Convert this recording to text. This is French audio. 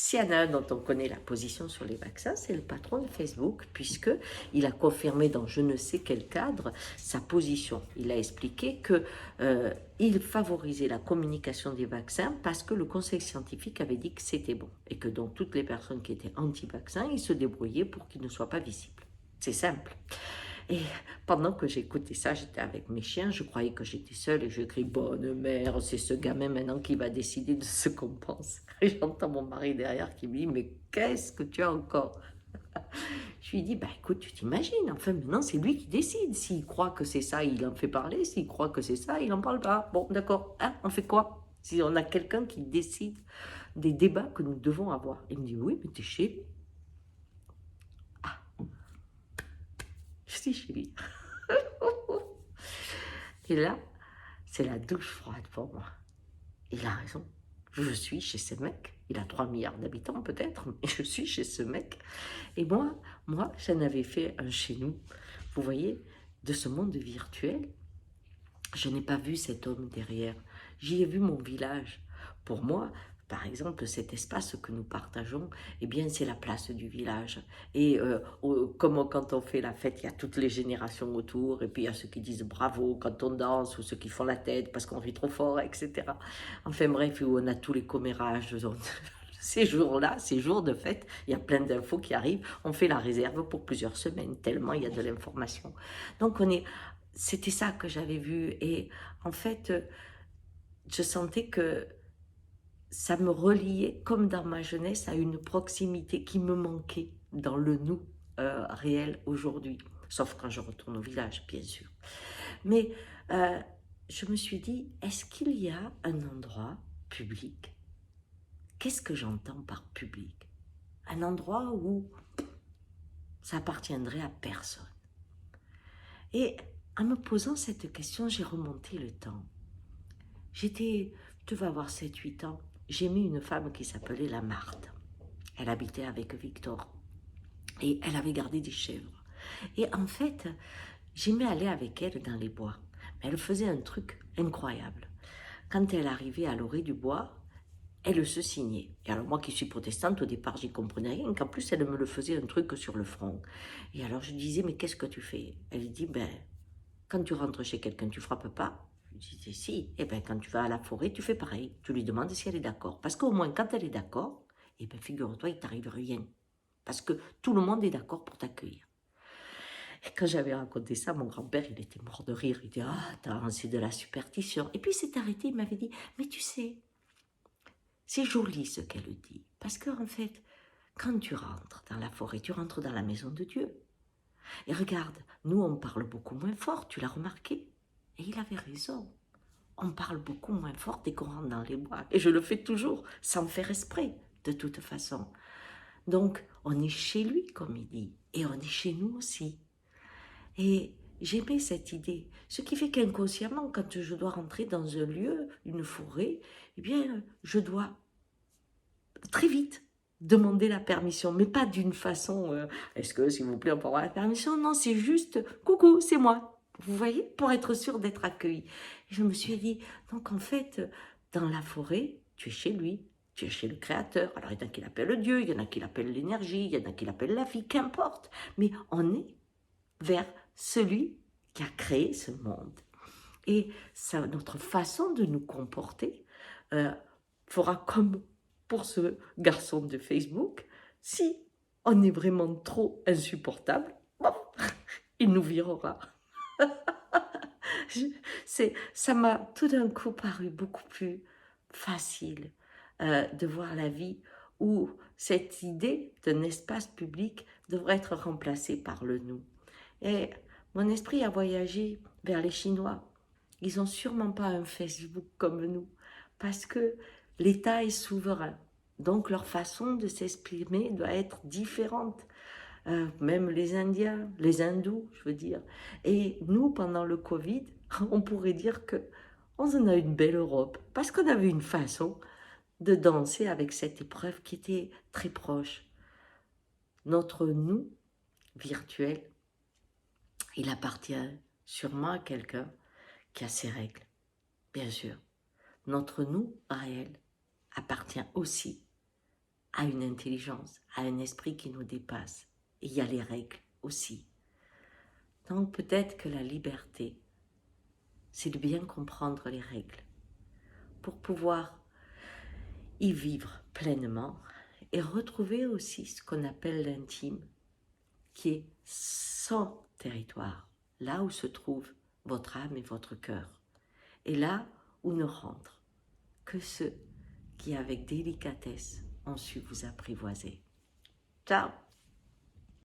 S'il y en a un dont on connaît la position sur les vaccins, c'est le patron de Facebook, puisqu'il a confirmé dans je ne sais quel cadre sa position. Il a expliqué qu'il favorisait la communication des vaccins parce que le conseil scientifique avait dit que c'était bon, et que donc toutes les personnes qui étaient anti-vaccins, ils se débrouillaient pour qu'ils ne soient pas visibles. C'est simple. Et pendant que j'écoutais ça, j'étais avec mes chiens, je croyais que j'étais seule et je crie bonne mère, c'est ce gamin maintenant qui va décider de ce qu'on pense. Et j'entends mon mari derrière qui me dit mais qu'est-ce que tu as encore? Je lui dis bah écoute, tu t'imagines, enfin maintenant c'est lui qui décide. S'il croit que c'est ça, il en fait parler, s'il croit que c'est ça, il en parle pas. Bon d'accord, hein, on fait quoi? Si on a quelqu'un qui décide des débats que nous devons avoir. Il me dit oui mais t'es chez lui. Ah, je suis chez lui. Et là, c'est la douche froide pour moi. Il a raison. Je suis chez ce mec. Il a 3 milliards d'habitants peut-être, mais je suis chez ce mec. Et moi, j'en avais fait un chez nous. Vous voyez, de ce monde virtuel, je n'ai pas vu cet homme derrière. J'y ai vu mon village. Pour moi, par exemple, cet espace que nous partageons, eh bien, c'est la place du village. Et comme quand on fait la fête, il y a toutes les générations autour, et puis il y a ceux qui disent bravo quand on danse, ou ceux qui font la tête parce qu'on rit trop fort, etc. Enfin bref, où on a tous les commérages. Ces jours-là, ces jours de fête, il y a plein d'infos qui arrivent. On fait la réserve pour plusieurs semaines, tellement il y a de l'information. Donc c'était ça que j'avais vu. Et en fait, je sentais que ça me reliait, comme dans ma jeunesse, à une proximité qui me manquait dans le nous réel aujourd'hui. Sauf quand je retourne au village, bien sûr. Mais je me suis dit, est-ce qu'il y a un endroit public? Qu'est-ce que j'entends par public? Un endroit où ça appartiendrait à personne. Et en me posant cette question, j'ai remonté le temps. Je devais avoir 7-8 ans. J'ai mis une femme qui s'appelait la Marthe. Elle habitait avec Victor. Et elle avait gardé des chèvres. Et en fait, j'aimais aller avec elle dans les bois. Mais elle faisait un truc incroyable. Quand elle arrivait à l'orée du bois, elle se signait. Et alors moi qui suis protestante, au départ, j'y comprenais rien, qu'en plus, elle me le faisait un truc sur le front. Et alors je disais, mais qu'est-ce que tu fais? Elle dit, ben, quand tu rentres chez quelqu'un, tu frappes pas. Je disais, si. Et ben, quand tu vas à la forêt, tu fais pareil. Tu lui demandes si elle est d'accord. Parce qu'au moins, quand elle est d'accord, et ben, figure-toi, il t'arrive rien. Parce que tout le monde est d'accord pour t'accueillir. Et quand j'avais raconté ça, mon grand-père, il était mort de rire. Il dit, ah, c'est de la superstition. Et puis il s'est arrêté, il m'avait dit, mais tu sais, c'est joli ce qu'elle dit. Parce qu'en fait, quand tu rentres dans la forêt, tu rentres dans la maison de Dieu. Et regarde, nous, on parle beaucoup moins fort, tu l'as remarqué. Et il avait raison. On parle beaucoup moins fort dès qu'on rentre dans les bois. Et je le fais toujours, sans faire exprès, de toute façon. Donc, on est chez lui, comme il dit. Et on est chez nous aussi. Et j'aimais cette idée. Ce qui fait qu'inconsciemment, quand je dois rentrer dans un lieu, une forêt, eh bien, je dois très vite demander la permission, mais pas d'une façon est-ce que, s'il vous plaît, on peut avoir la permission? Non, c'est juste coucou, c'est moi. Vous voyez, pour être sûr d'être accueilli. Et je me suis dit, donc en fait, dans la forêt, tu es chez lui, tu es chez le Créateur. Alors il y en a qui l'appellent Dieu, il y en a qui l'appellent l'énergie, il y en a qui l'appellent la vie, qu'importe. Mais on est vers celui qui a créé ce monde. Et ça, notre façon de nous comporter fera comme pour ce garçon de Facebook. Si on est vraiment trop insupportable, bon, il nous virera. Ça m'a tout d'un coup paru beaucoup plus facile de voir la vie où cette idée d'un espace public devrait être remplacée par le nous. Et mon esprit a voyagé vers les Chinois. Ils n'ont sûrement pas un Facebook comme nous, parce que l'État est souverain. Donc leur façon de s'exprimer doit être différente. Même les Indiens, les Hindous, je veux dire. Et nous, pendant le Covid, on pourrait dire que on en a une belle Europe, parce qu'on avait une façon de danser avec cette épreuve qui était très proche. Notre nous virtuel, il appartient sûrement à quelqu'un qui a ses règles, bien sûr. Notre nous réel appartient aussi a une intelligence, a un esprit qui nous dépasse. Et il y a les règles aussi. Donc peut-être que la liberté, c'est de bien comprendre les règles pour pouvoir y vivre pleinement et retrouver aussi ce qu'on appelle l'intime, qui est son territoire, là où se trouve votre âme et votre cœur, et là où ne rentrent que ceux qui, avec délicatesse, ont su vous apprivoiser. Ciao!